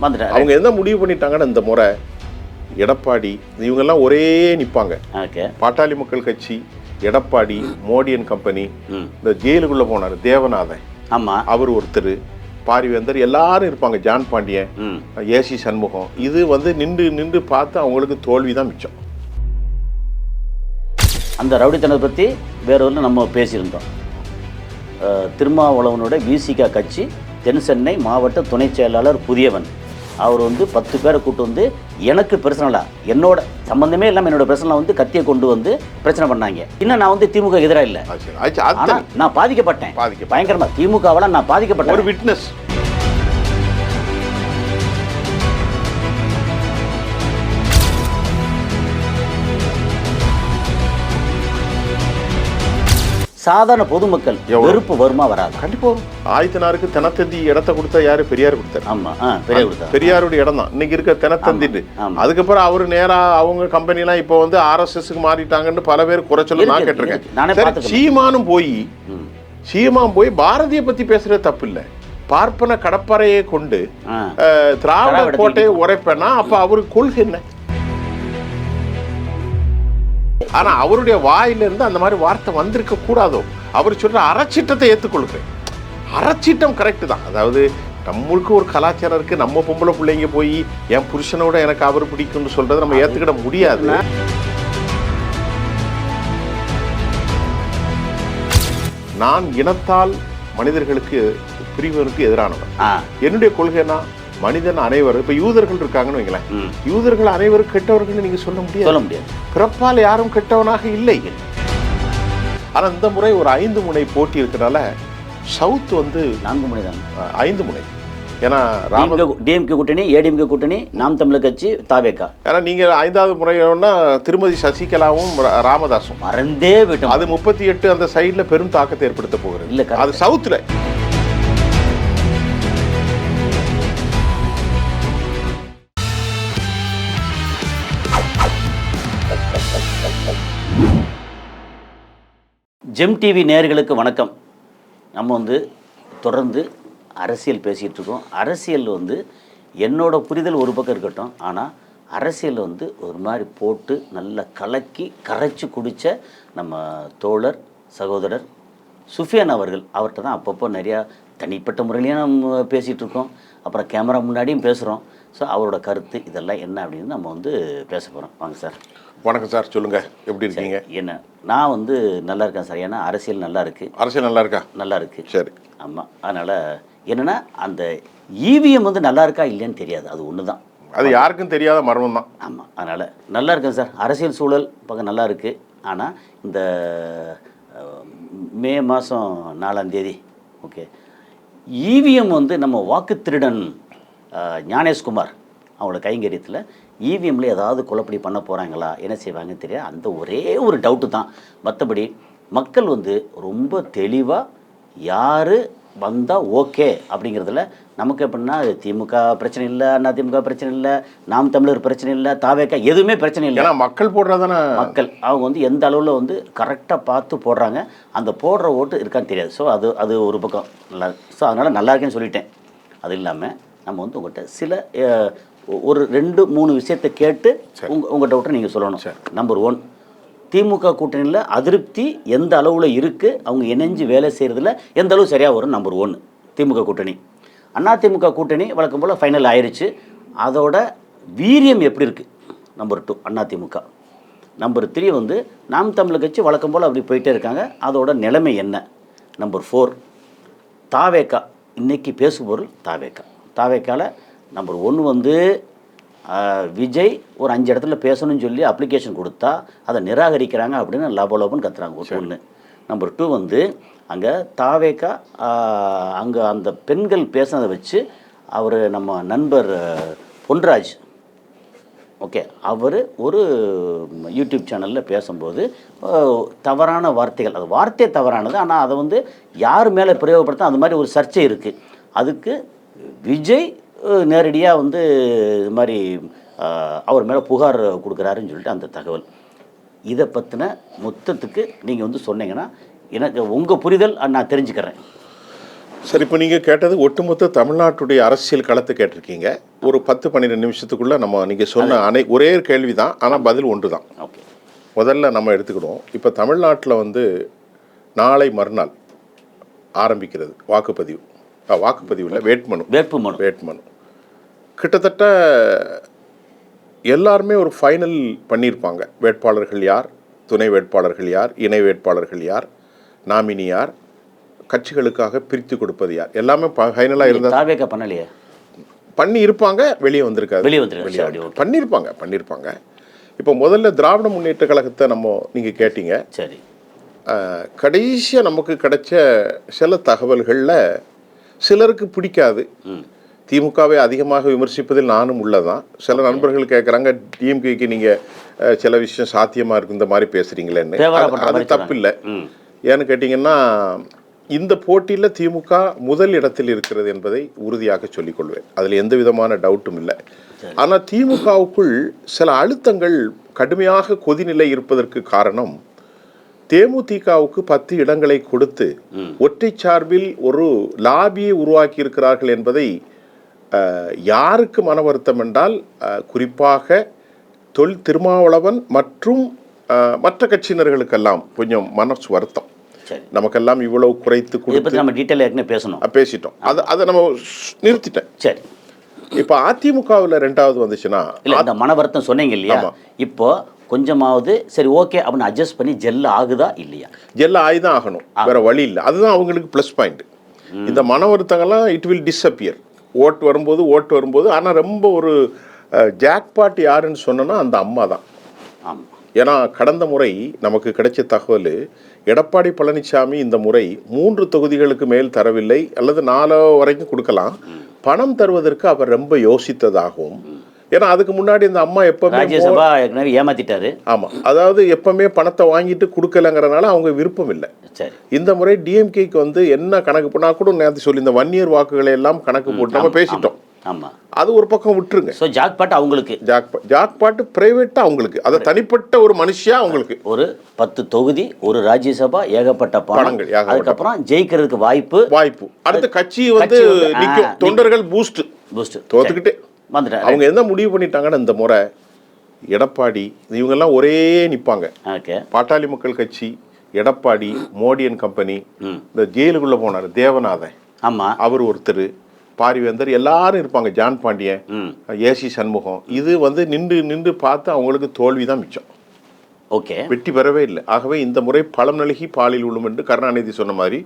வந்துட்டார். அவங்க என்ன முடிவு பண்ணிட்டாங்கன்னா இந்த முறை எடப்பாடி இவங்கெல்லாம் ஒரே நிற்பாங்க. பாட்டாளி மக்கள் கட்சி, எடப்பாடி, மோடி அண்ட் கம்பெனி, இந்த ஜெயிலுக்குள்ள போனார் தேவநாதன், அவர் ஒருத்தர், பாரிவேந்தர், எல்லாரும் இருப்பாங்க, ஜான் பாண்டியன், ஏசி சண்முகம். இது வந்து நின்று பார்த்து அவங்களுக்கு தோல்விதான் மிச்சம். அந்த ரவுடித்தனத்தை பற்றி வேறொரு நம்ம பேசியிருந்தோம். திருமாவளவனோட விசிகா கட்சி தென் சென்னை மாவட்ட துணை செயலாளர் புதியவன், அவர் வந்து 10 பேரை கூட்டு வந்து எனக்கு பர்சனலாக என்னோட சம்மந்தமே இல்லாமல் என்னோட பர்சனலாக வந்து கத்தியை கொண்டு வந்து பிரச்சனை பண்ணாங்க. இன்னும் நான் வந்து திமுக எதிராக இல்லை, ஆனால் நான் பாதிக்கப்பட்டேன் பயங்கரமாக. திமுகவால் நான் பாதிக்கப்பட்டேன். ஒரு விட்னஸ். சாதாரண பொதுமக்கள் வெறுப்பு வருமா வராது? கண்டிப்பா வரும். ஆயத்தனாருக்கு தினத்தந்தி இடத்த கொடுத்தா யாரு? பெரியார் கொடுத்தாரு. ஆமா, பெரியார் கொடுத்தாரு. பெரியாருடைய இடம் தான் இன்னைக்கு இருக்க தினத்தந்தி. அதுக்கப்புறம் அவரு நேரா அவங்க கம்பெனி எல்லாம் இப்ப வந்து RSSக்கு மாறிட்டாங்கன்னு பல பேர் குறைச்சல நான் கேட்டிருக்கேன். சீமான் போய் பாரதிய பத்தி பேசுறது தப்பு இல்ல. பார்ப்பன கடப்பறையை கொண்டு திராவிட கோட்டையை உரைப்பேன்னா அப்ப அவருக்கு கொள்கை என்ன? ஆனா அவருடைய வாயிலிருந்து அந்த மாதிரி வார்த்தை வந்திருக்க கூடாதோ. அவர் சொல்ற அறச்சீட்டத்தை ஏற்றுக்கொள்கிறேன். அறச்சீட்டம் கரெக்ட் தான். அதாவது நம்மளுக்கு ஒரு கலாச்சாரம் இருக்கு. நம்ம பொம்பளை பிள்ளைங்க போய் என் புருஷனோட எனக்கு அவர் பிடிக்கும்னு சொல்றதை நம்ம ஏத்துக்கிட முடியாது. நான் இனத்தால் மனிதர்களுக்கு பிரிவனுக்கு எதிரானவன். என்னுடைய கொள்கைனா மனிதன் அனைவரும். இப்ப யூதர்கள் இருக்காங்கன்னு வைங்களேன், யூதர்கள் அனைவரும் கெட்டவர்கள் நீங்க சொல்ல முடியாது. பிறப்பால் யாரும் கெட்டவனாக இல்லை. ஆனா இந்த முறை ஒரு 5 முனை போட்டி இருக்கிறனால சவுத் வந்து 4 முனை தான், 5 முனை. ஏன்னா டிஎம்கே கூட்டணி, ஏடிஎம்கே கூட்டணி, நாம் தமிழர் கட்சி, தாவேகா. ஏன்னா நீங்க 5வது முறையோன்னா திருமதி சசிகலாவும் ராமதாசும் மறந்தே விட்டோம். அது 38 அந்த சைட்ல பெரும் தாக்கத்தை ஏற்படுத்த போகிறது. இல்ல அது சவுத்ல. ஜெம் டிவி நேயர்களுக்கு வணக்கம். நம்ம வந்து தொடர்ந்து அரசியல் பேசிகிட்டு இருக்கோம். அரசியல் வந்து என்னோட புரிதல் ஒரு பக்கம் இருக்கட்டும், ஆனால் அரசியல் வந்து ஒரு மாதிரி போட்டு நல்லா கலக்கி கரைச்சி குடித்த நம்ம தோழர் சகோதரர் சுஃபியான் அவர்கள், அவர்கிட்ட தான் அப்பப்போ நிறையா தனிப்பட்ட முறையிலையும் நம்ம பேசிகிட்டு இருக்கோம், அப்புறம் கேமரா முன்னாடியும் பேசுகிறோம். ஸோ அவரோட கருத்து இதெல்லாம் என்ன அப்படின்னு நம்ம வந்து பேச போகிறோம். வாங்க சார். வணக்கம் சார், சொல்லுங்க, எப்படி இருக்கீங்க? என்ன, நான் வந்து நல்லா இருக்கேன் சார். ஏன்னா அரசியல் நல்லா இருக்கு. அரசியல் நல்லா இருக்கா? நல்லா இருக்கு. சரி, ஆமாம். அதனால் என்னென்னா அந்த இவிஎம் வந்து நல்லா இருக்கா இல்லையான்னு தெரியாது, அது ஒன்று தான். அது யாருக்கும் தெரியாத மர்மம் தான். ஆமாம், அதனால் நல்லா இருக்கேன் சார். அரசியல் சூழல் பக்கம் நல்லா இருக்குது. ஆனால் இந்த மே மாதம் 4ஆம் தேதி ஓகே இவிஎம் வந்து நம்ம வாக்கு திருடன் ஞானேஷ்குமார் அவங்களோட கைங்கரியத்தில் இவிஎம்ல ஏதாவது குழப்படி பண்ண போகிறாங்களா, என்ன செய்வாங்கன்னு தெரியாது. அந்த ஒரே ஒரு டவுட்டு தான். மற்றபடி மக்கள் வந்து ரொம்ப தெளிவாக யார் வந்தால் ஓகே அப்படிங்கிறதுல நமக்கு எப்படின்னா திமுக பிரச்சனை இல்லை, அதிமுக பிரச்சனை இல்லை, நாம் தமிழர் பிரச்சனை இல்லை, தாவேக்கா எதுவுமே பிரச்சனை இல்லை. மக்கள் போடுறதான மக்கள் அவங்க வந்து எந்த அளவில் வந்து கரெக்டாக பார்த்து போடுறாங்க. அந்த போடுற ஓட்டு இருக்கான்னு தெரியாது. ஸோ அது ஒரு பக்கம் நல்லா. ஸோ அதனால் நல்லா இருக்கேன்னு சொல்லிட்டேன். அது இல்லாமல் நம்ம வந்து உங்கள்கிட்ட சில ஒரு 2-3 விஷயத்தை கேட்டு உங்கள் டவுட்டை நீங்கள் சொல்லணும். நம்பர் 1, திமுக கூட்டணியில் அதிருப்தி எந்த அளவில் இருக்குது, அவங்க இணைஞ்சு வேலை செய்கிறதுல எந்த அளவு சரியாக வரும். நம்பர் 1 திமுக கூட்டணி. அதிமுக கூட்டணி வழக்கம் போல் ஃபைனல் ஆயிடுச்சு, அதோட வீரியம் எப்படி இருக்குது. நம்பர் 2 அதிமுக. நம்பர் 3 வந்து நாம் தமிழர் கட்சி வழக்கம் போல் அப்படி போயிட்டே இருக்காங்க, அதோட நிலைமை என்ன. நம்பர் 4 தாவேக்கா. இன்றைக்கி பேசுபொருள் தாவேக்கா. தாவேக்காவில் நம்பர் 1 வந்து விஜய் ஒரு 5 இடத்துல பேசணும்னு சொல்லி அப்ளிகேஷன் கொடுத்தா அதை நிராகரிக்கிறாங்க அப்படின்னு லபோலபன்னு கத்துறாங்க. 1. நம்பர் 2 வந்து அங்கே தாவேக்கா அங்கே அந்த பெண்கள் பேசுனதை வச்சு அவர் நம்ம நண்பர் பொன்ராஜ் ஓகே அவர் ஒரு யூடியூப் சேனலில் பேசும்போது தவறான வார்த்தைகள், அது வார்த்தை தவறானது, ஆனால் அதை வந்து யார் மேலே பிரயோகப்படுத்த அந்த மாதிரி ஒரு சர்ச்சை இருக்குது. அதுக்கு விஜய் நேரடியாக வந்து இது மாதிரி அவர் மேலே புகார் கொடுக்குறாருன்னு சொல்லிட்டு அந்த தகவல். இதை பற்றின மொத்தத்துக்கு நீங்கள் வந்து சொன்னீங்கன்னா எனக்கு உங்கள் புரிதல் நான் தெரிஞ்சுக்கிறேன். சரி, இப்போ நீங்கள் கேட்டது ஒட்டுமொத்த தமிழ்நாட்டுடைய அரசியல் களத்தை கேட்டிருக்கீங்க. ஒரு 10-12 நிமிஷத்துக்குள்ளே நீங்கள் சொன்ன ஒரே கேள்வி தான், ஆனால் பதில் ஒன்று தான். ஓகே, முதல்ல நம்ம எடுத்துக்கிடுவோம். இப்போ தமிழ்நாட்டில் நாளை மறுநாள் ஆரம்பிக்கிறது வாக்குப்பதிவு. வாக்குப்பதிவில் வேட்புமனு கிட்டத்தட்ட எல்லாருமே ஒரு ஃபைனல் பண்ணியிருப்பாங்க. வேட்பாளர்கள் யார், துணை வேட்பாளர்கள் யார், இணை வேட்பாளர்கள் யார், நாமினி யார், கட்சிகளுக்காக பிரித்து கொடுப்பது யார், எல்லாமே ஃபைனலாக இருந்தால் பண்ணி இருப்பாங்க. வெளியே வந்திருக்காது, பண்ணியிருப்பாங்க. இப்போ முதல்ல திராவிட முன்னேற்ற கழகத்தை நீங்கள் கேட்டீங்க. சரி, கடைசியாக நமக்கு கிடைச்ச சில தகவல்களில் சிலருக்கு பிடிக்காது. திமுகவை அதிகமாக விமர்சிப்பதில் நானும் உள்ளதான். சில நண்பர்கள் கேட்குறாங்க, டிஎம்கேக்கு நீங்கள் சில விஷயம் சாத்தியமாக இருக்கு இந்த மாதிரி பேசுகிறீங்களேன்னு. அது தப்பு இல்லை. ஏன்னு கேட்டிங்கன்னா, இந்த போட்டியில் திமுக முதல் இடத்தில் இருக்கிறது என்பதை உறுதியாக சொல்லிக்கொள்வேன். அதில் எந்த விதமான டவுட்டும் இல்லை. ஆனால் திமுகவுக்குள் சில அழுத்தங்கள் கடுமையாக கொதிநிலை இருப்பதற்கு காரணம், தேமுதிகவுக்கு 10 இடங்களை கொடுத்து ஒற்றை சார்பில் ஒரு லாபியை உருவாக்கி இருக்கிறார்கள் என்பதை யாருக்கு மன வருத்தம் என்றால், குறிப்பாக திருமாவளவன் மற்றும் மற்ற கட்சியினர்களுக்கெல்லாம் கொஞ்சம் மனசு வருத்தம். நமக்கெல்லாம் இவ்வளவு குறைத்து கொடுத்து நம்ம டீட்டெயில் பேசிட்டோம். அதை நம்ம நிறுத்திட்டேன். சரி, இப்போ அதிமுகவில் 2வது வந்துச்சுன்னா, அந்த மன வருத்தம் சொன்னீங்க இல்லையா, இப்போ கொஞ்சமாவது சரி ஓகே அப்படின்னு அட்ஜஸ்ட் பண்ணி ஜெல் ஆகுதா இல்லையா? ஜெல் ஆகி தான் ஆகணும், வேற வழி இல்லை. அதுதான் அவங்களுக்கு ப்ளஸ் பாயிண்ட். இந்த மன வருத்தங்கள்லாம் இட் வில் டிஸ்அப்பியர். ஓட்டு வரும்போது. ஆனால் ரொம்ப ஒரு ஜாக்பாட் யாருன்னு சொன்னோன்னா அந்த அம்மா தான். ஏன்னா கடந்த முறை நமக்கு கிடைச்ச தகவல், எடப்பாடி பழனிசாமி இந்த முறை 3 தொகுதிகளுக்கு மேல் தரவில்லை, அல்லது 4 வரைக்கும் கொடுக்கலாம். பணம் தருவதற்கு அவர் ரொம்ப யோசித்ததாகவும், ஏன்னா அதுக்கு முன்னாடி இந்த அம்மா எப்பவுமே ஏமாத்திட்டாரு. ஆமா, அதாவது எப்பவுமே பணத்தை வாங்கிட்டு கொடுக்கலங்கிறனால அவங்க விருப்பம் இல்லை. இந்த முறை டிஎம்கேக்கு என்ன கணக்கு பண்ணா கூட நேற்று சொல்லி இந்த 1 இயர் வாக்குகளை எல்லாம் கணக்கு போட்டு நம்ம பேசிட்டோம். அது ஒரு பக்கம் விட்டுருங்க. ஜாக்பாட் அவங்களுக்கு, ஜாக்பாட் பிரைவேட்டா அவங்களுக்கு, அது தனிப்பட்ட ஒரு மனுஷியா அவங்களுக்கு ஒரு 10 தொகுதி, ஒரு ராஜ்யசபா, ஏகப்பட்ட பணங்கள், அதுக்கப்புறம் ஜெயிக்கிறதுக்கு வாய்ப்பு. அடுத்த கட்சி நிக்கும், தொண்டர்கள் பூஸ்ட் தோத்துக்கிட்டே வந்துட்டாங்க. அவங்க என்ன முடிவு பண்ணிட்டாங்கன்னா, இந்த முறை எடப்பாடி இவங்கெல்லாம் ஒரே நிற்பாங்க. பாட்டாளி மக்கள் கட்சி, எடப்பாடி, மோடி அண்ட் கம்பெனி, இந்த ஜெயிலுக்குள்ள போனார் தேவநாதன், அவர் ஒருத்தர், பாரிவேந்தர், எல்லாரும் இருப்பாங்க, ஜான் பாண்டியன், ஏசி சண்முகம். இது நின்று பார்த்து அவங்களுக்கு தோல்விதான் மிச்சம். ஓகே, வெற்றி பெறவே இல்லை. ஆகவே இந்த முறை பழம் நல்கி பாலில் விழும் என்று கருணாநிதி சொன்ன மாதிரி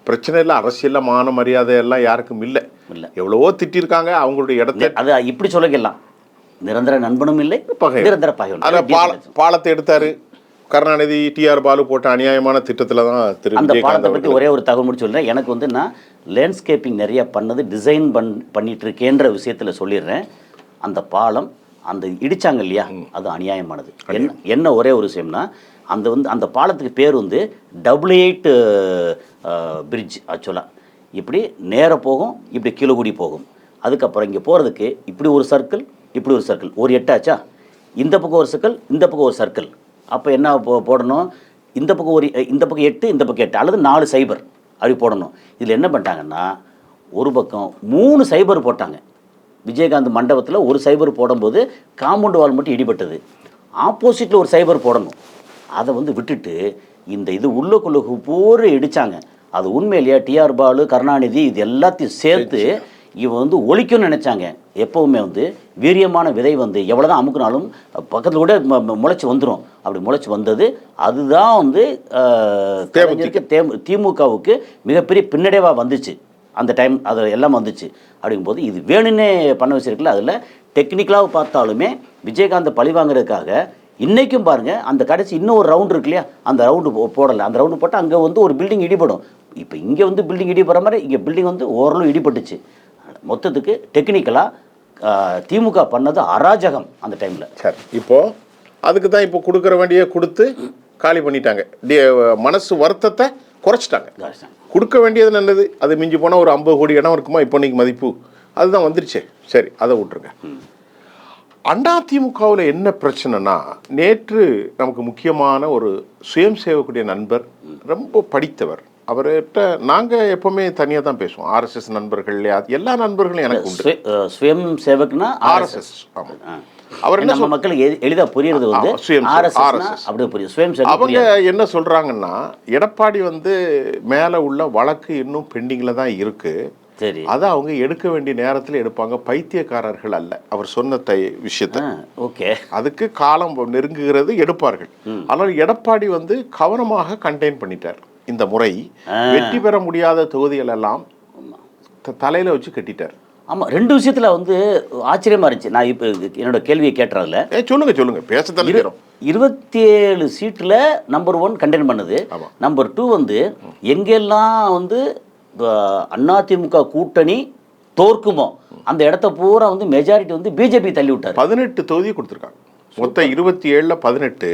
பிரச்சனை இல்லை. அரசியல்ல மான மரியாதை எல்லாம் யாருக்கும் இல்லை. எவ்வளவோ திட்டிருக்காங்க அவங்களுடைய இடத்தை. அது இப்படி சொல்லிக்கலாம், நிரந்தர நண்பனும் இல்லை, நிரந்தர பகைவனும். பாலத்தை எடுத்தாரு கருணாநிதி, டிஆர் பாலு போட்ட அநியாயமான திட்டத்தில் தான் அந்த பாலத்தை பற்றி ஒரே ஒரு தகவல் முடிச்சு சொல்கிறேன். எனக்கு நான் லேண்ட்ஸ்கேப்பிங் நிறைய பண்ணது, டிசைன் பண்ணிட்டு இருக்கேன்ற விஷயத்தில் சொல்லிடுறேன். அந்த பாலம் அந்த இடிச்சாங்க இல்லையா, அது அநியாயமானது. என்ன ஒரே ஒரு விஷயம்னா, அந்த பாலத்துக்கு பேர் 88 பிரிட்ஜ். ஆக்சுவலாக இப்படி நேராக போகும், இப்படி கீழகுடி போகும். அதுக்கப்புறம் இங்கே போகிறதுக்கு இப்படி ஒரு சர்க்கிள், இப்படி ஒரு சர்க்கிள், ஒரு 8 ஆச்சா, இந்த பக்கம் ஒரு சர்க்கிள், இந்த பக்கம் ஒரு சர்க்கிள். அப்போ என்ன போடணும், இந்த பக்கம் 8, இந்த பக்கம் 8, அல்லது 4 சைபர் அப்படி போடணும். இதில் என்ன பண்ணிட்டாங்கன்னா, ஒரு பக்கம் 3 சைபர் போட்டாங்க. விஜயகாந்த் மண்டபத்தில் ஒரு சைபர் போடும்போது காம்பவுண்ட் வால் மட்டும் இடிபட்டது. ஆப்போசிட்டில் ஒரு சைபர் போடணும். அதை விட்டுட்டு இந்த உள்ளுக்குள்ள போற இடித்தாங்க. அது உண்மையிலேயே டிஆர் பாலு, கருணாநிதி இது எல்லாத்தையும் சேர்த்து இவன் ஒழிக்கணும்னு நினச்சாங்க. எப்போவுமே வீரியமான விதை எவ்வளோ தான் அமுக்குனாலும் பக்கத்தில் கூட முளைச்சி வந்துடும். அப்படி முளைச்சி வந்தது அதுதான் திமுகவுக்கு மிகப்பெரிய பின்னடைவாக வந்துச்சு. அந்த டைம் அது எல்லாம் வந்துச்சு. அப்படிங்கும்போது இது வேணுன்னே பண்ண வச்சிருக்குல்ல. அதில் டெக்னிக்கலாக பார்த்தாலுமே விஜயகாந்தை பழி வாங்குறதுக்காக இன்றைக்கும் பாருங்கள், அந்த கடைசி இன்னும் ஒரு ரவுண்டு இருக்கு இல்லையா, அந்த ரவுண்டு போடலை. அந்த ரவுண்டு போட்டால் அங்கே ஒரு பில்டிங் இடிபடும். இப்போ இங்கே பில்டிங் இடிபடுற மாதிரி இங்கே பில்டிங் ஓரளவு இடிபட்டுச்சு. மொத்தத்துக்கு டெக்னிக்கலாக திமுக பண்ணது அராஜகம் அந்த டைமில். சரி, இப்போது அதுக்கு தான் இப்போ கொடுக்குற வேண்டிய கொடுத்து காலி பண்ணிட்டாங்க. மனசு வருத்தத்தை குறைச்சிட்டாங்க. கொடுக்க வேண்டியது நல்லது. அது மிஞ்சி போனால் ஒரு 50 கோடி இடம் இருக்குமா இப்போ இன்னைக்கு மதிப்பு, அதுதான் வந்துருச்சே. சரி, அதை விட்டுருங்க. அதிமுகவில் என்ன பிரச்சனைனா, நேற்று நமக்கு முக்கியமான ஒரு சுயம் சேவக்கூடிய நண்பர், ரொம்ப படித்தவர், அவர்கிட்ட நாங்கள் எப்போவுமே தனியாக தான் பேசுவோம். ஆர்எஸ்எஸ் நண்பர்கள் எல்லா நண்பர்களும் எனக்கு உண்டு. சுயம் சேவக்னா ஆர்எஸ்எஸ். ஆமாம். அவர் என்ன நம்ம மக்களுக்கு எளிதாக புரியுறது வந்து ஆர்எஸ்எஸ் அப்படியே புரியுது. சுயம் சேவக் அவங்க என்ன சொல்கிறாங்கன்னா, எடப்பாடி வந்து மேலே உள்ள வழக்கு இன்னும் பெண்டிங்கில் தான் இருக்குது. சரி, அதை அவங்க எடுக்க வேண்டிய நேரத்தில் எடுப்பாங்க, பைத்தியக்காரர்கள் அல்ல. அவர் சொன்ன விஷயத்தை ஓகே, அதுக்கு காலம் நெருங்குகிறது, எடுப்பார்கள். ஆனால் எடப்பாடி வந்து கவனமாக கண்டெயின் பண்ணிட்டார். இந்த முறை வெற்றி பெற முடியாத தொகுதிகள் எல்லாம் தலையில வச்சு கட்டிட்டார். ஆமாம், 2 விஷயத்தில் வந்து ஆச்சரியமாக இருந்துச்சு. நான் இப்போ என்னோட கேள்வியை கேட்டுறதுல சொல்லுங்க பேச தலைக்கிறோம். 27 சீட்டில் நம்பர் 1 கண்டெயின் பண்ணுது. நம்பர் 2 வந்து எங்கெல்லாம் வந்து அதிமுக கூட்டணி தோற்குமோ அந்த இடத்த பூரா வந்து மெஜாரிட்டி வந்து பிஜேபி தள்ளி விட்டார். 18 தொகுதி கொடுத்துருக்காங்க. மொத்தம் 27ல் 18,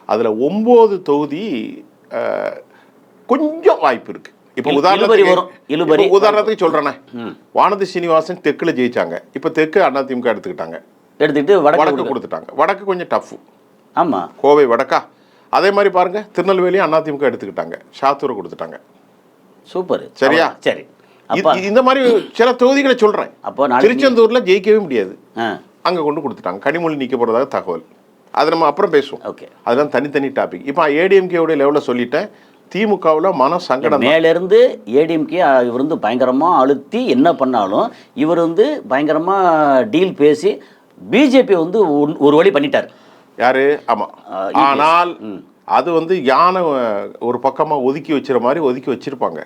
அதில் 9 தொகுதி கொஞ்சம் வாய்ப்பு இருக்கு. இப்போ உதாரணத்துக்கு சொல்றேனே, வானதி சீனிவாசன் தெற்குல ஜெயிச்சாங்க. இப்போ தெற்கு அதிமுக எடுத்துக்கிட்டு வடக்கு கொடுத்துட்டாங்க. வடக்கு கொஞ்சம் டஃப். ஆமா, கோவை வடக்கா. அதே மாதிரி பாருங்க, திருநெல்வேலியும் அதிமுக எடுத்துக்கிட்டாங்க, சாத்தூரை கொடுத்துட்டாங்க. சூப்பர். சரியா? சரி, இந்த மாதிரி சில தொகுதிகளை சொல்றேன். அப்போ திருச்செந்தூர்ல ஜெயிக்கவே முடியாது, அங்க கொண்டு கொடுத்துட்டாங்க. கனிமொழி நீக்க போறதாக தகவல். அதை நம்ம அப்புறம் பேசுவோம். ஓகே, அதெல்லாம் தனித்தனி டாபிக். இப்போ ஏடிஎம்கேவுடைய லெவலில் சொல்லிட்டேன். திமுகவில் மன சங்கடம். மேலேருந்து ஏடிஎம்கே இவர் வந்து பயங்கரமாக அழுத்தி என்ன பண்ணாலும் இவர் வந்து பயங்கரமாக டீல் பேசி பிஜேபி வந்து ஒரு வழி பண்ணிட்டார். யாரு? ஆமாம். ஆனால் அது வந்து யானை ஒரு பக்கமாக ஒதுக்கி வச்சுற மாதிரி ஒதுக்கி வச்சிருப்பாங்க.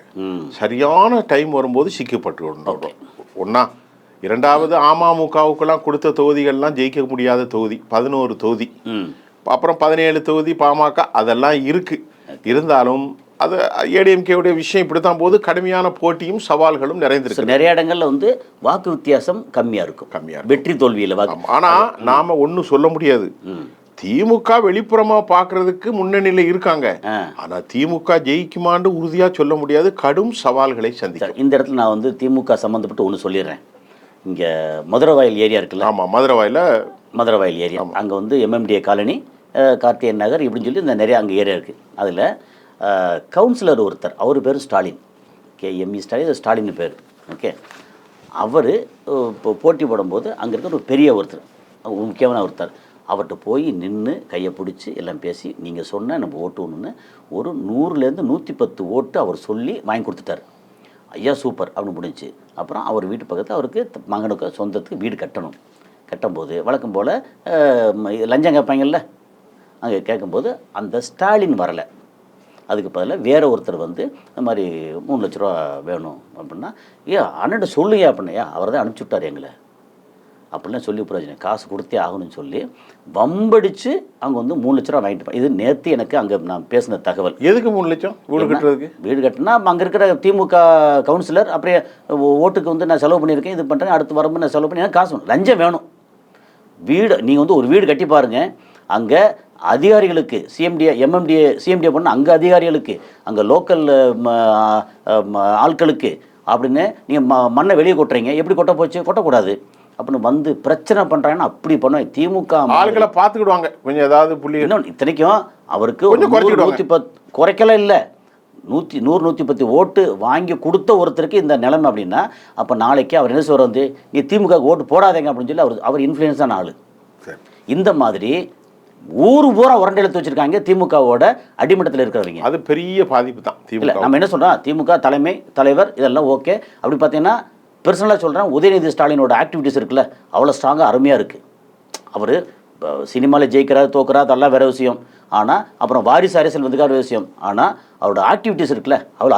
சரியான டைம் வரும்போது சிக்கப்பட்டு ஒன்றா. இரண்டாவது, அமமுகவுக்கெல்லாம் கொடுத்த தொகுதிகள்லாம் ஜெயிக்க முடியாத தொகுதி 11 தொகுதி. அப்புறம் 17 தொகுதி பாமக, அதெல்லாம் இருக்கு. இருந்தாலும் அது ஏடிஎம்கேவுடைய விஷயம் இப்படித்தான் போது. கடுமையான போட்டியும் சவால்களும் நிறைந்திருக்கு. நிறைய இடங்கள்ல வந்து வாக்கு வித்தியாசம் கம்மியா இருக்கும், வெற்றி தோல்வியில். ஆனா நாம ஒன்னும் சொல்ல முடியாது. திமுக வெளிப்புறமா பாக்குறதுக்கு முன்னணியில இருக்காங்க. ஆனா திமுக ஜெயிக்குமான்னு உறுதியா சொல்ல முடியாது. கடும் சவால்களை சந்திக்கும். இந்த இடத்துல நான் வந்து திமுக சம்பந்தப்பட்டு ஒன்று சொல்லிடுறேன். இங்க மதுரவாயில் ஏரியா இருக்குல்ல? ஆமா, மதுரவாயில் ஏரியா. அங்க வந்து எம்எம்டிஏ காலனி, கார்த்திகை நகர் இப்படின்னு சொல்லி இந்த நிறைய அங்கே ஏரியா இருக்குது. அதில் கவுன்சிலர் ஒருத்தர், அவர் பேர் ஸ்டாலின், எம்இ ஸ்டாலின், ஸ்டாலின் பேர். ஓகே, அவர் இப்போ போட்டி போடும்போது அங்கே இருக்கிற ஒரு பெரிய ஒருத்தர், முக்கியமான ஒருத்தர், அவர்கிட்ட போய் நின்று கையை பிடிச்சி எல்லாம் பேசி நீங்கள் சொன்ன நம்ம ஓட்டு ஒன்றுன்னு ஒரு 100லேருந்து 110 ஓட்டு அவர் சொல்லி வாங்கி கொடுத்துட்டார். ஐயா சூப்பர் அப்படின்னு முடிஞ்சு. அப்புறம் அவர் வீட்டு பக்கத்தில் அவருக்கு மகனுக்கு சொந்தத்துக்கு வீடு கட்டும்போது வழக்கம் போல் லஞ்சம் கேட்பாங்கல்ல, அங்கே கேட்கும்போது அந்த ஸ்டாலின் வரலை. அதுக்கு பதிலாக வேறு ஒருத்தர் வந்து இந்த மாதிரி 3 லட்ச ரூபா வேணும் அப்படின்னா, அண்ணன் சொல்லுங்க அப்படின்னா, அவர் தான் அனுப்பிச்சி விட்டார் எங்களை அப்படிலாம் சொல்லி பிரயோஜனம், காசு கொடுத்தே ஆகணும்னு சொல்லி வம்படிச்சு அவங்க வந்து 3 லட்ச ரூபா வாங்கிட்டு. இது நேற்று எனக்கு அங்கே நான் பேசின தகவல். எதுக்கு 3 லட்சம் வீடு கட்டுறதுக்கு? வீடு கட்டினா அங்கே இருக்கிற திமுக கவுன்சிலர் அப்படியே ஓட்டுக்கு வந்து நான் செலவு பண்ணியிருக்கேன், இது பண்ணுறேன், அடுத்து வரும்போது நான் செலவு பண்ணி எனக்கு காசு வேணும், லஞ்சம் வேணும். வீடு நீங்கள் வந்து ஒரு வீடு கட்டி பாருங்கள், அங்கே அதிகாரிகளுக்கு சிஎம்டிஏ பண்ண அங்கே அதிகாரிகளுக்கு, அங்கே லோக்கல் ஆட்களுக்கு அப்படின்னு நீங்கள் மண்ணை வெளியே கொட்டுறீங்க. எப்படி கொட்டக்கூடாது அப்படின்னு வந்து பிரச்சனை பண்ணுறாங்கன்னா அப்படி பண்ணுவேன். திமுக ஆளுகளை பார்த்துக்கிடுவாங்க கொஞ்சம், ஏதாவது புள்ளி. இன்னும் இத்தனைக்கும் அவருக்கு 110 குறைக்கலாம் இல்லை, 100 110 ஓட்டு வாங்கி கொடுத்த ஒருத்தருக்கு இந்த நிலைமை அப்படின்னா, அப்போ நாளைக்கு அவர் என்ன சொல்கிற வந்து நீ திமுக ஓட்டு போடாதீங்க அப்படின்னு சொல்லி அவர் இன்ஃப்ளூயன்ஸான ஆள். இந்த மாதிரி ஊர் பூரா உரண்டை எடுத்து வச்சிருக்காங்க திமுகவோட அடிமட்டத்தில் இருக்கிறவங்க. அது பெரிய பாதிப்பு தான். இல்லை, நம்ம என்ன சொல்கிறோம், திமுக தலைவர் இதெல்லாம் ஓகே. அப்படி பார்த்தீங்கன்னா பர்சனலாக சொல்கிறேன், உதயநிதி ஸ்டாலினோட ஆக்டிவிட்டிஸ் இருக்குல்ல, அவ்வளோ ஸ்ட்ராங்காக அருமையாக இருக்குது. அவர் சினிமாவில் ஜெயிக்கிறார் தோக்குறார் அதெல்லாம் வேறு விஷயம். ஆனால் அப்புறம் வாரிசு அரசியல் வந்துக்கார விஷயம். ஆனால் அவரோட ஆக்டிவிட்டிஸ் இருக்குல்ல அவ்வளோ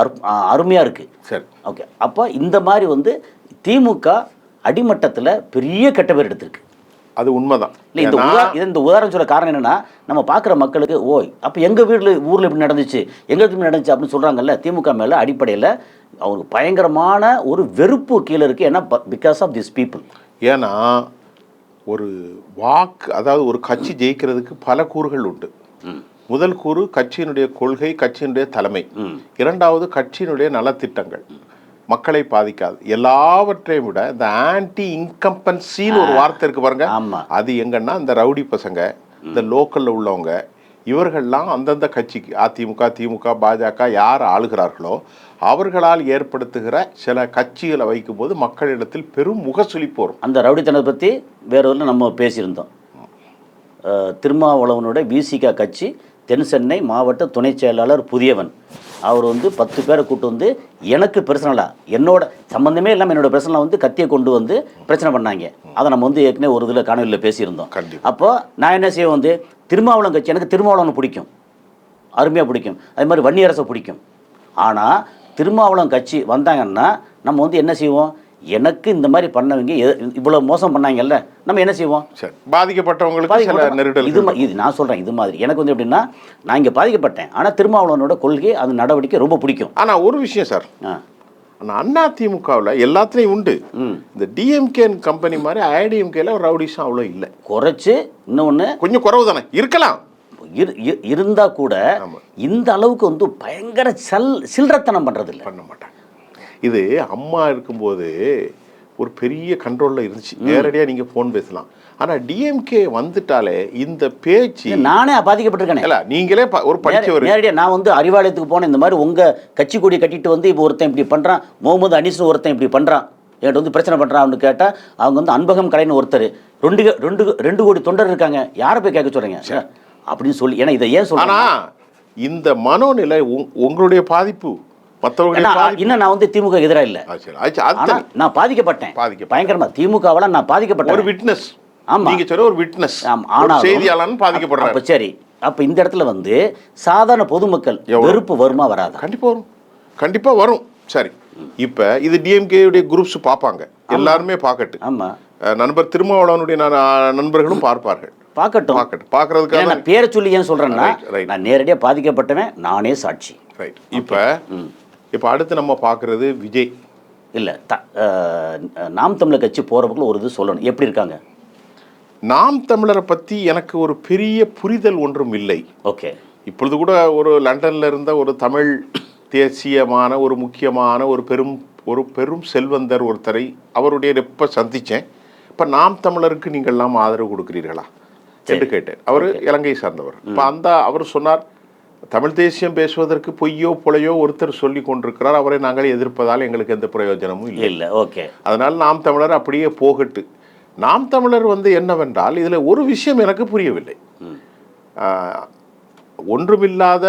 அருமையாக இருக்குது. சரி, ஓகே. அப்போ இந்த மாதிரி வந்து திமுக அடிமட்டத்தில் பெரிய கெட்ட பேர் எடுத்திருக்கு. அது உண்மைதான். இல்லை, இந்த உதாரணம் சொல்ல காரணம் என்னென்னா, நம்ம பார்க்குற மக்களுக்கு அப்போ எங்கள் ஊரில் இப்படி நடந்துச்சு, எங்களுக்கு இப்படி நடந்துச்சு அப்படின்னு சொல்கிறாங்கல்ல, திமுக மேலே அடிப்படையில் அவங்களுக்கு பயங்கரமான ஒரு வெறுப்பு கீழே இருக்குது. ஏன்னா பிகாஸ் ஆஃப் திஸ் பீப்புள். ஏன்னா ஒரு அதாவது ஒரு கட்சி ஜெயிக்கிறதுக்கு பல கூறுகள் உண்டு. முதல் கூறு கட்சியினுடைய கொள்கை, கட்சியினுடைய தலைமை. இரண்டாவது கட்சியினுடைய நலத்திட்டங்கள், மக்களை பாதிக்காது. எல்லாவற்றையும் விட இந்த ஆன்டி இன்கம்பன்சின்னு ஒரு வார்த்தை இருக்கு பாருங்க, அது எங்கன்னா இந்த ரவுடி பசங்க, இந்த லோக்கல்ல உள்ளவங்க, இவர்கள்லாம் அந்தந்த கட்சிக்கு அதிமுக, திமுக, பாஜக யார் ஆளுகிறார்களோ அவர்களால் ஏற்படுத்துகிற சில கட்சிகளை வைக்கும்போது மக்களிடத்தில் பெரும் முகசுளிப்பு வரும். அந்த ரவுடித்தனத்தை பற்றி வேற ஒரு நம்ம பேசியிருந்தோம். திருமாவளவனோட விசிகா கட்சி தென் சென்னை மாவட்ட துணை செயலாளர் புதியவன் அவர் வந்து 10 பேரை கூட்டு வந்து எனக்கு பர்சனலாக என்னோட சம்மந்தமே இல்லாமல் என்னோட பர்சனலாக வந்து கத்தியை கொண்டு வந்து பிரச்சனை பண்ணாங்க. அதை நம்ம வந்து ஏற்கனவே ஒரு இதில் காணொலியில் பேசியிருந்தோம். அப்போது நான் என்ன செய்வேன் வந்து திருமாவளவன் கட்சி எனக்கு திருமாவளவன் பிடிக்கும், அருமையாக பிடிக்கும், அதே மாதிரி வன்னியரசை பிடிக்கும். ஆனால் திருமாவளவன் கட்சி வந்தாங்கன்னா நம்ம வந்து என்ன செய்வோம், எனக்கு இந்த மாதிரி பண்ணவங்க இவ்வளோ மோசம் பண்ணாங்கல்ல நம்ம என்ன செய்வோம், பாதிக்கப்பட்டவங்களுக்கு இது நான் சொல்கிறேன். இது மாதிரி எனக்கு வந்து எப்படின்னா நான் இங்கே பாதிக்கப்பட்டேன், ஆனால் திருமாவளவனோட கொள்கை அது நடவடிக்கை ரொம்ப பிடிக்கும். ஆனால் ஒரு விஷயம் சார், அதிமுகவில் எல்லாத்துலேயும் உண்டு. இந்த டிஎம்கே கம்பெனி மாதிரி ஐடிஎம்கேல ரவுடிஸும் அவ்வளோ இல்லை, குறைச்சு இன்னொன்று கொஞ்சம் குறவு தானே இருக்கலாம். இருந்தா கூட இந்த அளவுக்கு வந்து பயங்கர சில்லறத்தனம் பண்றது இல்லை, பண்ண மாட்டாங்க. இது அம்மா இருக்கும்போது ஒரு பெரிய கண்ட்ரோலில் இருந்துச்சு, நேரடியாக நீங்கள் ஃபோன் பேசலாம். ஆனால் டிஎம்கே வந்துட்டாலே இந்த பேச்சு நானே பாதிக்கப்பட்டிருக்கேன். இல்லை நீங்களே ஒரு படிச்சவர் நேரடியாக நான் வந்து அறிவாலயத்துக்கு போனேன், இந்த மாதிரி உங்கள் கட்சி கொடி கட்டிட்டு வந்து இப்போ ஒருத்தன் இப்படி பண்ணுறான், முகமது அனீஸ் ஒருத்தன் இப்படி பண்ணுறான், என்கிட்ட வந்து பிரச்சனை பண்ணுறான்னு கேட்டால் அவங்க வந்து அன்பகம் கலைன்னு ஒருத்தர் 2 கோடி தொண்டர் இருக்காங்க, யாரை போய் கேட்க சொல்கிறீங்க அப்படின்னு சொல்லி. ஏன்னா இதை ஏன் சொல்றேன்னா இந்த மனோநிலை உங்களுடைய பாதிப்பு இன்னும் நான் வந்து திமுக எதிராக இல்லை, நான் பாதிக்கப்பட்டேன் பயங்கரமா. திமுகவால நான் பாதிக்கப்பட்டேன், ஒரு விட்னஸ். ஆமா, நீங்க சொல்ற ஒரு விட்னஸ், ஆனா செய்தியாளன் பாதிக்கப்படுறாங்க. சரி, அப்ப இந்த இடத்துல வந்து சாதாரண பொதுமக்கள் வெறுப்பு வருமா வராதா? கண்டிப்பா வரும், கண்டிப்பா வரும். சரி, இப்ப இது டிஎம்கே உடைய குரூப்ஸ் பார்ப்பாங்க, எல்லாருமே பார்க்கட்டு. ஆமா, நண்பர் திருமாவளவனுடைய நண்பர்களும் பார்ப்பார்கள். பார்க்கறதுக்காக பேரை சொல்லி ஏன் சொல்றேன்னா நான் நேரடியாக பாதிக்கப்பட்டவன், நானே சாட்சி. ரைட். இப்போ அடுத்து நம்ம பார்க்குறது விஜய். இல்லை நாம் தமிழர் கட்சி போகிறவங்களும் ஒரு இது சொல்லணும், எப்படி இருக்காங்க? நாம் தமிழரை பற்றி எனக்கு ஒரு பெரிய புரிதல் ஒன்றும் இல்லை. ஓகே. இப்பொழுது கூட ஒரு லண்டனில் இருந்த ஒரு தமிழ் தேசியமான ஒரு முக்கியமான ஒரு பெரும் செல்வந்தர் ஒருத்தரை அவருடைய ரெப்ப சந்தித்தேன். இப்போ நாம் தமிழருக்கு நீங்கள் எல்லாம் ஆதரவு கொடுக்குறீர்களா என்று கேட்டேன். அவர் இலங்கை சார்ந்தவர். இப்போ அவர் சொன்னார், தமிழ் தேசியம் பேசுவதற்கு பொய்யோ புலையோ ஒருத்தர் சொல்லி கொண்டிருக்கிறார், அவரை நாங்கள் எதிர்ப்பதால் எங்களுக்கு எந்த பிரயோஜனமும் இல்லை. ஓகே, அதனால் நாம் தமிழர் அப்படியே போகட்டு. நாம் தமிழர் வந்து என்னவென்றால் இதில் ஒரு விஷயம் எனக்கு புரியவில்லை. ஒன்றுமில்லாத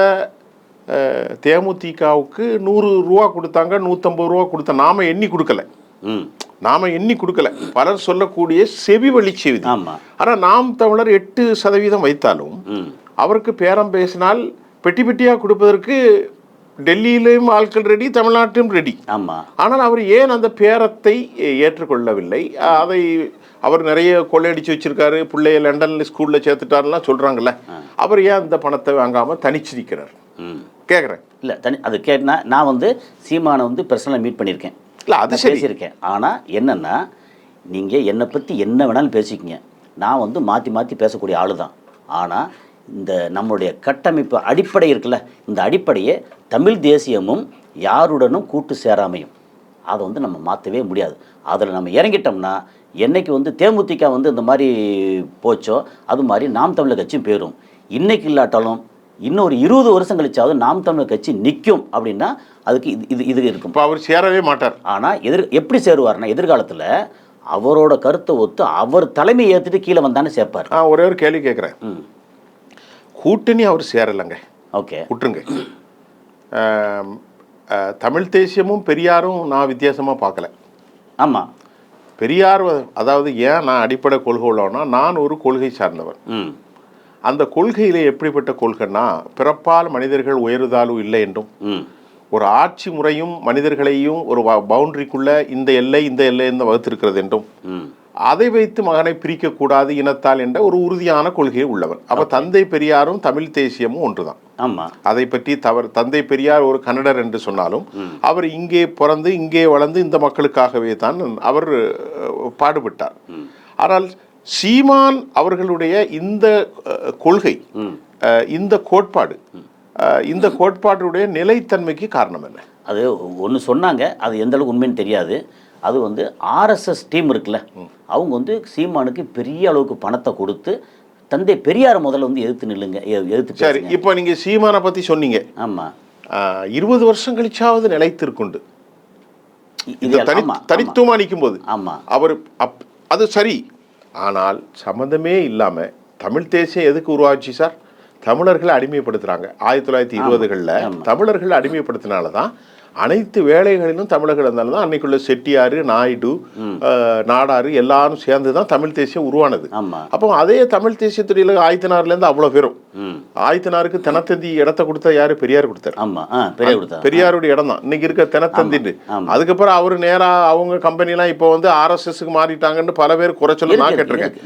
தேமுதிகவுக்கு 100 ரூபா கொடுத்தாங்க, 150 ரூபா கொடுத்த நாம எண்ணி கொடுக்கல. பலர் சொல்லக்கூடிய செவி வழி செய்தி. ஆனால் நாம் தமிழர் 8% வைத்தாலும் அவருக்கு பேரம் பேசினால் பெட்டி பெட்டியாக கொடுப்பதற்கு டெல்லியிலும் ஆட்கள் ரெடி, தமிழ்நாட்டிலும் ரெடி. ஆனால் அவர் ஏன் அந்த பேரத்தை ஏற்றுக்கொள்ளவில்லை? அதை அவர் நிறைய கொள்ளையடிச்சு வச்சிருக்காரு, பிள்ளைய லண்டன்ல ஸ்கூல்ல சேர்த்துட்டாருலாம் சொல்றாங்கல்ல, அவர் ஏன் அந்த பணத்தை வாங்காம தனிச்சு நிற்கிறார் கேட்குறேன். இல்லை அது கேட்டா நான் வந்து சீமானை வந்து பர்சனலாக மீட் பண்ணியிருக்கேன். இல்லை அது பேசியிருக்கேன். ஆனால் என்னென்னா நீங்கள் என்னை பற்றி என்ன வேணாலும் பேசிக்கிங்க, நான் வந்து மாற்றி மாற்றி பேசக்கூடிய ஆளு தான். ஆனால் இந்த நம்மளுடைய கட்டமைப்பு அடிப்படை இருக்குல்ல, இந்த அடிப்படையை தமிழ் தேசியமும் யாருடனும் கூட்டு சேராமையும் அதை வந்து நம்ம மாற்றவே முடியாது. அதில் நம்ம இறங்கிட்டோம்னா என்னைக்கு வந்து தேமுதிக வந்து இந்த மாதிரி போச்சோ அது மாதிரி நாம் தமிழர் கட்சியும் போயிடும். இன்றைக்கு இல்லாட்டாலும் இன்னொரு 20 வருஷம் கழிச்சாவது நாம் தமிழர் கட்சி நிற்கும் அப்படின்னா அதுக்கு இது இருக்கும். இப்போ அவர் சேரவே மாட்டார். ஆனால் எப்படி சேருவார்னா எதிர்காலத்தில் அவரோட கருத்தை ஒத்து அவர் தலைமை ஏற்றுட்டு கீழே வந்தானே சேர்ப்பார். ஒரே ஒரு கேள்வி கேட்குறேன், கூட்டணி அவர் சேரலைங்க, ஓகே விட்டுருங்க. தமிழ் தேசியமும் பெரியாரும் நான் வித்தியாசமாக பார்க்கல. ஆமாம், பெரியார் அதாவது ஏன் நான் அடிப்படை கொள்கை உள்ளவனா, நான் ஒரு கொள்கை சார்ந்தவர். அந்த கொள்கையிலே எப்படிப்பட்ட கொள்கைன்னா, பிறப்பால் மனிதர்கள் உயர்தாலும் இல்லை என்றும், ஒரு ஆட்சி முறையும் மனிதர்களையும் ஒரு பவுண்டரிக்குள்ள இந்த எல்லை என்று வகுத்திருக்கிறது என்றும், அதை வைத்து மகனை பிரிக்கக்கூடாது இனத்தால் என்ற ஒரு உறுதியான கொள்கையை உள்ளவர். அப்போ தந்தை பெரியாரும் தமிழ் தேசியமும் ஒன்றுதான். அதை பற்றி தந்தை பெரியார் ஒரு கன்னடர் என்று சொன்னாலும் அவர் இங்கே பிறந்து இங்கே வளர்ந்து இந்த மக்களுக்காகவே தான் அவர் பாடுபட்டார். ஆனால் சீமான் அவர்களுடைய இந்த கொள்கை, இந்த கோட்பாடு, இந்த கோட்பாடுடைய நிலைத்தன்மைக்கு காரணம் என்ன? அது ஒன்று சொன்னாங்க, அது எந்த அளவுக்கு உண்மைன்னு தெரியாது. அது வந்து ஆர்எஸ்எஸ் டீம் இருக்குல்ல, அவங்க வந்து சீமானுக்கு பெரிய அளவுக்கு பணத்தை கொடுத்து தந்தை பெரியார் முதல்ல வந்து எதிர்த்து நில்லுங்க, எதிர்த்து. சரி, இப்போ நீங்கள் சீமானை பற்றி சொன்னீங்க. ஆமாம். 20 வருஷம் கழிச்சாவது நிலைத்திருக்குண்டு இது தனித்துவமாக நிற்கும் போது. ஆமாம், அவர் அது சரி. ஆனால் சம்மந்தமே இல்லாமல் தமிழ் தேசியம் எதுக்கு உருவாச்சு சார்? தமிழர்களை அடிமைப்படுத்துகிறாங்க. 1920களில் தமிழர்களை அடிமைப்படுத்தினால தான் அனைத்து வேலைகளிலும் தமிழர்கள் இருந்தாலும் தான் அன்னைக்குள்ள செட்டியார், நாயுடு, நாடாறு எல்லாரும் சேர்ந்து தான் தமிழ் தேசியம் உருவானது. அப்போ அதே தமிழ் தேசியத்துறையில் ஆயத்தனார்லேருந்து அவ்வளோ பேரும். ஆயத்தனாருக்கு தினத்தந்தி இடத்த கொடுத்தா யாரு? பெரியார் கொடுத்தாரு. பெரியாருடைய இடம் தான் இன்னைக்கு இருக்க தினத்தந்தின்னு. அதுக்கப்புறம் அவரு நேரா அவங்க கம்பெனிலாம் இப்போ வந்து RSSக்கு மாறிட்டாங்கன்னு பல பேர் குறைச்சலும் நான் கேட்டிருக்கேன்.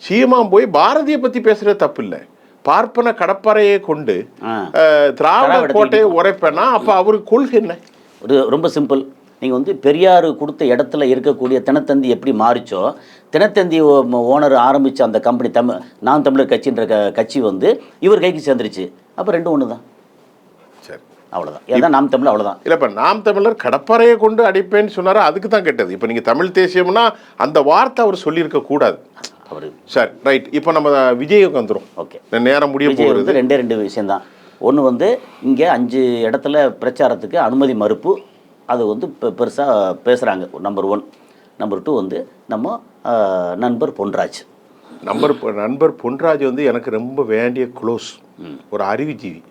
சீமான் போய் பாரதியை பத்தி பேசுறது தப்பு இல்லை. பார்ப்பன கடப்பறையை கொண்டு திராவிட கோட்டையை உரைப்பேன்னா அப்போ அவருக்கு கொள்கை என்ன? ரொம்ப சிம்பிள். நீங்கள் வந்து பெரியார் கொடுத்த இடத்துல இருக்கக்கூடிய தினத்தந்தி எப்படி மாறிச்சோ, தினத்தந்தி ஓனர் ஆரம்பித்த அந்த கம்பெனி நாம் தமிழர் கட்சின்ற கட்சி வந்து இவர் கைக்கு சேர்ந்துருச்சு. அப்போ ரெண்டும் ஒன்று தான். சரி, அவ்வளோதான். ஏதான் நாம் தமிழர் அவ்வளோதான். இல்லை, இப்போ நாம் தமிழர் கடப்பறையை கொண்டு அடிப்பேன்னு சொன்னார், அதுக்கு தான் கெட்டது. இப்போ நீங்கள் தமிழ் தேசியம்னா அந்த வார்த்தை அவர் சொல்லியிருக்க கூடாது. சரி, ரைட். இப்போ நம்ம விஜய்க்கு வந்துடும். ஓகே, நேரம் முடிய போகிறது. ரெண்டு விஷயம்தான். ஒன்று வந்து இங்கே 5 இடத்துல பிரச்சாரத்துக்கு அனுமதி மறுப்பு, அது வந்து பெருசாக பேசுகிறாங்க. நம்பர் 1. நம்பர் 2 வந்து நம்ம நண்பர் பொன்ராஜ். நண்பர் பொன்ராஜ் வந்து எனக்கு ரொம்ப வேண்டிய க்ளோஸ். ஒரு அறிவுஜீவி,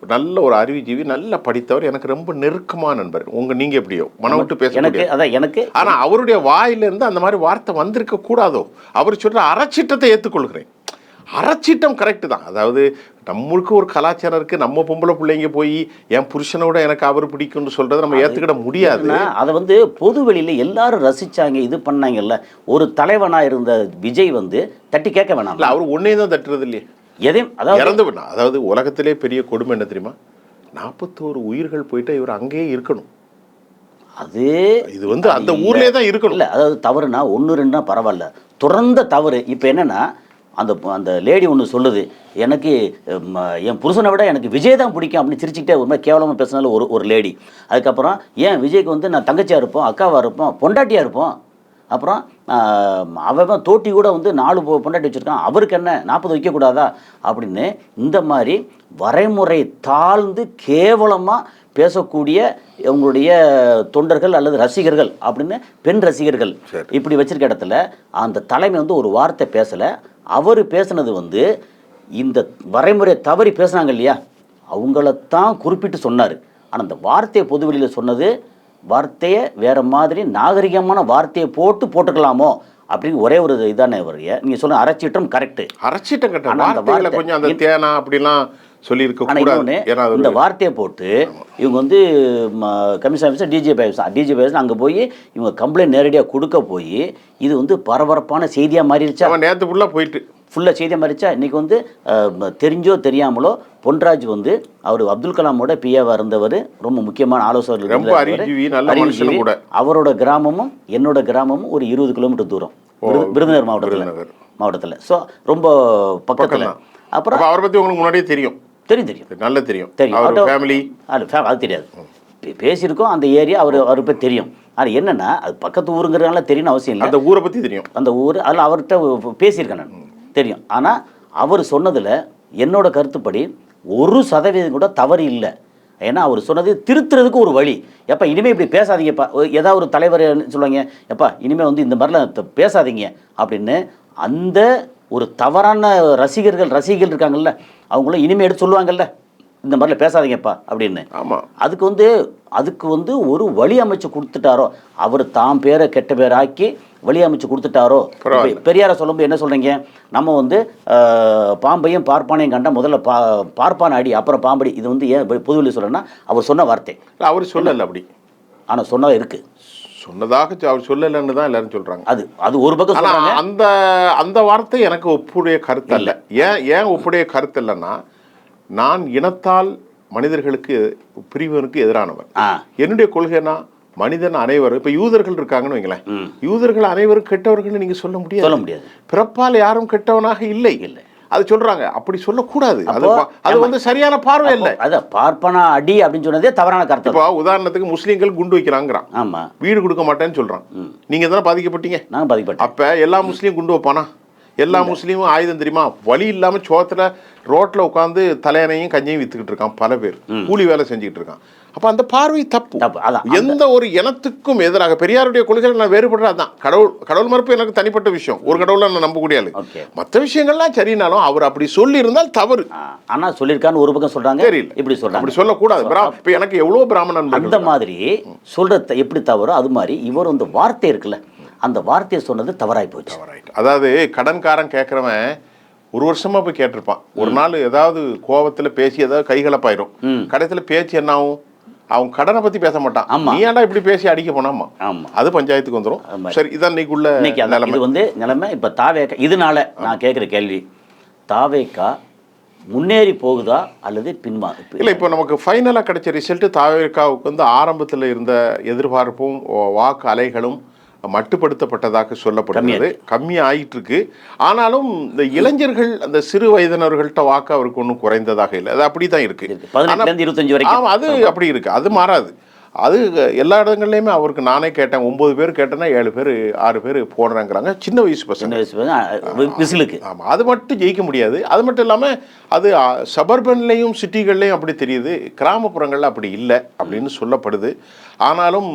நல்ல ஒரு அறிவுஜீவி, நல்ல படித்தவர், எனக்கு ரொம்ப நெருக்கமான நண்பர். நீங்க எப்படியோ மனம் விட்டு பேச எனக்கு. ஆனா அவருடைய வாயிலிருந்து அந்த மாதிரி வார்த்தை வந்திருக்க கூடாதோ. அவர் சொல்ற அறச்சீட்டத்தை ஏற்றுக்கொள்கிறேன். அறச்சீட்டம் கரெக்டு தான். அதாவது நம்மளுக்கு ஒரு கலாச்சாரம் இருக்கு. நம்ம பொம்பளை பிள்ளைங்க போய் என் புருஷனோட எனக்கு அவர் பிடிக்கும்னு சொல்றதை நம்ம ஏத்துக்கிட முடியாது. அதை வந்து பொது வெளியில எல்லாரும் ரசிச்சாங்க, இது பண்ணாங்கல்ல. ஒரு தலைவனா இருந்த விஜய் வந்து தட்டி கேட்க வேணாம். அவர் ஒன்னே தான் தட்டுறது இல்லையே, எதையும். அதாவது உலகத்திலே பெரிய கொடுமை என்ன தெரியுமா? 41 உயிர்கள் போயிட்டா இவர் அங்கேயே இருக்கணும். இது வந்து அந்த ஊர்லயே தான் இருக்கணும். இல்லை, அதாவது தவறுனா 1-2 பரவாயில்ல, துறந்த தவறு. இப்போ என்னன்னா அந்த லேடி ஒன்று சொல்லுது, எனக்கு என் புருஷனை விட எனக்கு விஜய் தான் பிடிக்கும் அப்படின்னு சிரிச்சுக்கிட்டே ஒரு மாதிரி கேவலமாக பேசினாலும் ஒரு லேடி. அதுக்கப்புறம் ஏன் விஜய்க்கு வந்து நான் தங்கச்சியாக இருப்போம், அக்காவாக இருப்போம், பொண்டாட்டியாக இருப்போம். அப்புறம் அவன் தோட்டி கூட வந்து 4 பொண்டாட்டி வச்சுருக்கான், அவருக்கு என்ன 40 வைக்கக்கூடாதா அப்படின்னு இந்த மாதிரி வரைமுறை தாழ்ந்து கேவலமாக பேசக்கூடிய உங்களுடைய தொண்டர்கள் அல்லது ரசிகர்கள் அப்படின்னு பெண் ரசிகர்கள் இப்படி வச்சிருக்க இடத்துல அந்த தலைமை வந்து ஒரு வார்த்தை பேசலை. அவர் பேசுனது வந்து இந்த வரைமுறை தவறி பேசுனாங்க இல்லையா, அவங்களத்தான் குறிப்பிட்டு சொன்னார். ஆனால் அந்த வார்த்தையை பொதுவெளியில் சொன்னது, வார்த்தையை வேற மாதிரி நாகரிகமான வார்த்தையை போட்டுக்கலாமோ அப்படின்னு ஒரே ஒரு இதானே வரைய. நீங்கள் சொன்ன அறச்சீட்டம் கரெக்டு, அறச்சீட்டம் கரெக்ட். கொஞ்சம் அந்த தேனா அப்படிலாம் சொல்லியிருக்க. இந்த வார்த்தையை போட்டு இவங்க வந்து கமிஷன் ஆஃபீஸர் டிஜிபி அங்கே போய் இவங்க கம்ப்ளைண்ட் நேரடியாக கொடுக்க போய் இது வந்து பரபரப்பான செய்தியாக மாறிடுச்சா? நேற்று ஃபுல்லாக செய்தியாக மாறிடுச்சா? இன்றைக்கி வந்து தெரிஞ்சோ தெரியாமலோ பொன்ராஜ் வந்து அவர் அப்துல் கலாமோட பிஏவாக இருந்தவர், ரொம்ப முக்கியமான ஆலோசகர். அவரோட கிராமமும் என்னோட கிராமமும் ஒரு 20 கிலோமீட்டர் தூரம், விருதுநகர் மாவட்டத்தில். ஸோ ரொம்ப பக்கத்தில். அப்புறம் அவரை பற்றி உங்களுக்கு முன்னாடியே தெரியும்? நல்லா தெரியும். அது தெரியாது, பேசியிருக்கோம். அந்த ஏரியா அவரை பற்றி தெரியும். ஆனால் என்னென்னா அது பக்கத்து ஊருங்கிறதுனால தெரியணும் அவசியம் இல்லை. அந்த ஊரை பற்றி தெரியும். அந்த ஊர் அதில் அவர்கிட்ட பேசியிருக்கேன் நான், தெரியும். ஆனால் அவர் சொன்னதில் என்னோட கருத்துப்படி 1% கூட தவறு இல்லை. ஏன்னா அவர் சொன்னது திருத்துறதுக்கு ஒரு வழி. எப்போ இனிமேல் இப்படி பேசாதீங்கப்பா, ஏதாவது ஒரு தலைவர் சொல்லுவாங்க, எப்பா இனிமேல் வந்து இந்த மாதிரிலாம் பேசாதீங்க அப்படின்னு. அந்த ஒரு தவறான ரசிகர்கள் இருக்காங்கல்ல, அவங்களும் இனிமேல் எடுத்து சொல்லுவாங்கல்ல, இந்த மாதிரிலாம் பேசாதீங்கப்பா அப்படின்னு. ஆமாம், அதுக்கு வந்து ஒரு வழி அமைச்சு கொடுத்துட்டாரோ, அவர் தாம் பேரை கெட்ட பேராக்கி வழி அமைச்சு கொடுத்துட்டாரோ. பெரியாரை சொல்லும்போது என்ன சொல்கிறீங்க, நம்ம வந்து பாம்பையும் பார்ப்பானையும் கண்டா முதல்ல பார்ப்பான அடி அப்புறம் பாம்படி. இது வந்து ஏன் பொதுவெளி சொல்கிறேன்னா அவர் சொன்ன வார்த்தை. அவர் சொல்லலை அப்படி, ஆனால் சொன்னதாக இருக்குது. சொன்னதாக அவர் சொல்லலைன்னு தான் எல்லாரும் சொல்கிறாங்க. அது ஒரு பக்கம். அந்த வார்த்தை எனக்கு ஒப்புடைய கருத்து அல்ல. ஏன் ஒப்புடைய கருத்து இல்லைன்னா, நான் இனத்தால் மனிதர்களுக்கு பிரிவனுக்கு எதிரானவர். என்னுடைய கொள்கைனா மனிதன் அனைவரும். இப்போ யூதர்கள் இருக்காங்கன்னு வைங்களேன், யூதர்கள் அனைவரும் கெட்டவர்கள் நீங்கள் சொல்ல முடியாது. முடியாது. பிறப்பால் யாரும் கெட்டவனாக இல்லை. அது சொல்றாங்க. அப்படி சொல்லக்கூடாது. அது வந்து சரியான பார்வை இல்லை. அதான் பார்ப்பனா அடி அப்படின்னு சொன்னதே தவறான கருத்து. இப்போ உதாரணத்துக்கு முஸ்லீம்கள் குண்டு வைக்கிறாங்கிறான். ஆமா, வீடு கொடுக்க மாட்டேன்னு சொல்றான். நீங்க தானே பாதிக்கப்பட்டீங்க? நாங்க பாதிக்கப்பட்டோம். அப்ப எல்லா முஸ்லீம் குண்டு வைப்பானா? எல்லா முஸ்லீமும் ஆயுதம் தெரியுமா? வழி இல்லாம சோத்துல ரோட்ல உட்காந்து தலையணையும் கஞ்சியும் வித்துக்கிட்டு இருக்கான் பல பேர், கூலி வேலை செஞ்சுக்கிட்டு இருக்கான். அப்ப அந்த பார்வை தப்பு. எந்த ஒரு இனத்துக்கும் எதிராக பெரியாருடைய கொள்கைகள் நான் வேறுபடுறதான். கடவுள் மறுப்பு எனக்கு தனிப்பட்ட விஷயம், ஒரு கடவுளை நான் நம்ப கூடியாது. மற்ற விஷயங்கள்லாம் சரினாலும் அவர் அப்படி சொல்லி இருந்தால் தவறு. ஆனா சொல்லியிருக்கான்னு ஒரு பக்கம் சொல்றாங்க, தெரியல இப்படி சொல்றாங்க. அப்படி சொல்லக்கூடாது. இப்ப எனக்கு எவ்வளவு பிராமணன் அந்த மாதிரி சொல்றது எப்படி தவறோ அது மாதிரி இவர் வந்து வார்த்தை இருக்குல்ல, அந்த வார்த்தையை சொன்னது தவறாய் போச்சு. அதாவது கடன்காரன் கேட்கறவன் ஒரு வருஷமா போய் கேட்டிருப்பான். ஒரு நாள் ஏதாவது கோபத்துல பேசி ஏதாவது கைகலப்பாயிரும். கடைசியில பேச்சு என்ன ஆகும்? அவன் கடனை பத்தி பேச மாட்டான். நீ ஏன்டா இப்படி பேசி அடிக்க போனாமா, அது பஞ்சாயத்துக்கு வந்துடும். சரி, இதான் இன்னைக்குள்ள இது வந்து நிலைமை. இப்ப தாவேக்கா, இதனால நான் கேட்கிற கேள்வி, தாவேக்கா முன்னேறி போகுதா அல்லது பின்மா? இல்லை, இப்போ நமக்கு ஃபைனலாக கிடைச்ச ரிசல்ட் தாவேக்காவுக்கு வந்து ஆரம்பத்தில் இருந்த எதிர்பார்ப்பும் வாக்கு அலைகளும் மட்டுப்படுத்தப்பட்டதாக சொல்லப்படுகிறது. கம்மியாக ஆயிட்டு இருக்கு. ஆனாலும் இந்த இளைஞர்கள், அந்த சிறு வயதினர்கள்ட்ட வாக்கு அவருக்கு ஒன்றும் குறைந்ததாக இல்லை. அது அப்படி தான் இருக்கு. 18-25 வரைக்கும் அது அப்படி இருக்கு. அது மாறாது. அது எல்லா இடங்கள்லையுமே அவருக்கு நானே கேட்டேன், 9 பேர் கேட்டேன்னா 7 பேர் 6 பேர் போடுறாங்கிறாங்க. சின்ன வயசு பசங்க. ஆமாம், அது மட்டும் ஜெயிக்க முடியாது. அது மட்டும் இல்லாமல் அது சபர்பன்லேயும் சிட்டிகள்லையும் அப்படி தெரியுது, கிராமப்புறங்களில் அப்படி இல்லை அப்படின்னு சொல்லப்படுது. ஆனாலும்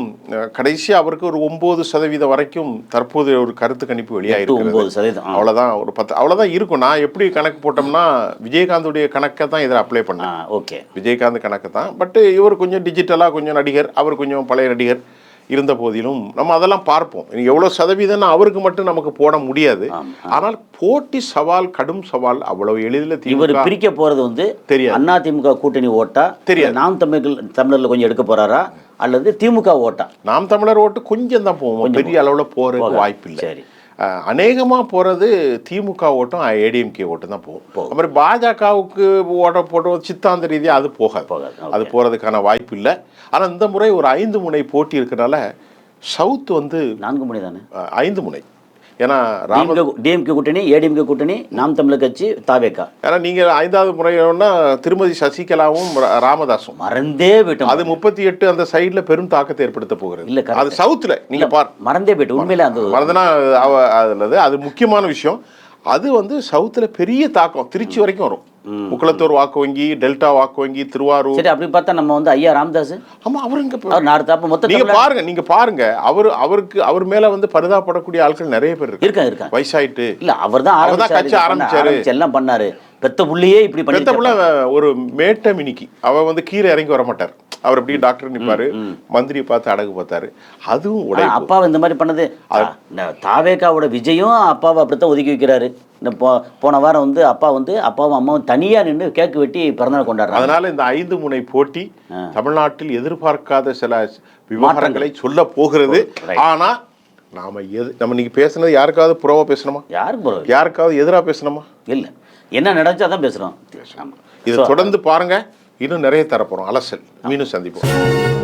கடைசி அவருக்கு ஒரு 9% வரைக்கும் தற்போது ஒரு கருத்து கணிப்பு வெளியாகிருக்கு. அவ்வளோதான், ஒரு 10 அவ்வளோதான் இருக்கும். நான் எப்படி கணக்கு போட்டோம்னா விஜயகாந்துடைய கணக்கை தான் இதில் அப்ளை பண்ணேன். ஓகே, விஜயகாந்த் கணக்கு தான். பட் இவர் கொஞ்சம் டிஜிட்டலாக கொஞ்சம் நடிகர், அவர் கொஞ்சம் பழைய நடிகர் இருந்த போதிலும் நம்ம அதெல்லாம் பார்ப்போம். எவ்வளோ சதவீதம்னா அவருக்கு மட்டும் நமக்கு போட முடியாது. ஆனால் போட்டி சவால், கடும் சவால் அவ்வளவு எளிதில் இவர் பிரிக்க போறது வந்து தெரியாது. அதிமுக கூட்டணி ஓட்டா தெரியாது, நாம் தமிழர்ல கொஞ்சம் எடுக்க போறாரா அல்லது திமுக ஓட்டா? நாம் தமிழர் ஓட்டு கொஞ்சம் தான் போவோம், பெரிய அளவில் போறதுக்கு வாய்ப்பு இல்லை. சரி, அநேகமாக போகிறது திமுக ஓட்டும் ஏடிஎம்கே ஓட்டும் தான் போகும். அப்புறம் பாஜகவுக்கு ஓட்ட போட்ட சித்தாந்த ரீதியாக அது போகாது. அது போகிறதுக்கான வாய்ப்பு இல்லை. ஆனால் இந்த முறை ஒரு 5 முனை போட்டி இருக்கிறனால சவுத் வந்து 4 முனை தானே, 5 முனை. ஏன்னா டிஎம்கே கூட்டணி, ஏடிஎம்கே கூட்டணி, நாம் தமிழர் கட்சி, தாவேக்கா. ஏன்னா நீங்கள் 5வது முறையோன்னா திருமதி சசிகலாவும் ராமதாசும் மறந்தே போயிட்டோம். அது 38 அந்த சைடில் பெரும் தாக்கத்தை ஏற்படுத்த போகிறது. இல்லை, அது சவுத்தில் நீங்கள் மறந்தே போயிட்டு உண்மையில அந்த மறந்துனா அதில் அது முக்கியமான விஷயம். அது வந்து சவுத்தில் பெரிய தாக்கம் திருச்சி வரைக்கும் வரும். முக்குளத்தூர் வாக்கு வங்கி, டெல்டா வாக்கு வங்கி, திருவாரூர். சரி, அப்படி பார்த்தா நம்ம வந்து ஐயா ராமதாஸ், ஆமா, அவர் நீங்க பாருங்க அவர் மேல வந்து பரிதாபப்படக்கூடிய ஆட்கள் நிறைய பேர் இருக்காங்க. வயசாயிட்டு இல்ல, அவர் தான் கட்சி ஆரம்பிச்சாரு, எல்லாம் பண்ணாரு. பெத்த புள்ளையே இப்படி பெத்த புள்ள ஒரு மேட்ட மினிக்கு அவ வந்து கீழே இறங்கி வர மாட்டார். அவர் எப்படி டாக்டர் நிற்பாரு, மந்திரியை பார்த்து அடகு பார்த்தாரு. அதுவும் அப்பாவை இந்த மாதிரி பண்ணது. தாவேக்காவோட விஜயும் அப்பாவை அப்படித்தான் ஒதுக்கி வைக்கிறாரு. இந்த போன வாரம் வந்து அப்பாவும் அம்மாவும் தனியா நின்று கேக்கு வெட்டி பிறந்தநாள் கொண்டாடுறாங்க. அதனால இந்த 5 முனை போட்டி தமிழ்நாட்டில் எதிர்பார்க்காத சில விவகாரங்களை சொல்ல போகிறது. ஆனா நம்ம நீங்க பேசுனது யாருக்காவது புறவா பேசணுமா? யாருக்காவது எதிராக பேசணுமா? இல்ல, என்ன நடந்துச்சு அதான் பேசுறோம். இது தொடர்ந்து பாருங்க, இன்னும் நிறைய தரப்போறோம். அலசல் மீண்டும் சந்திப்போம்.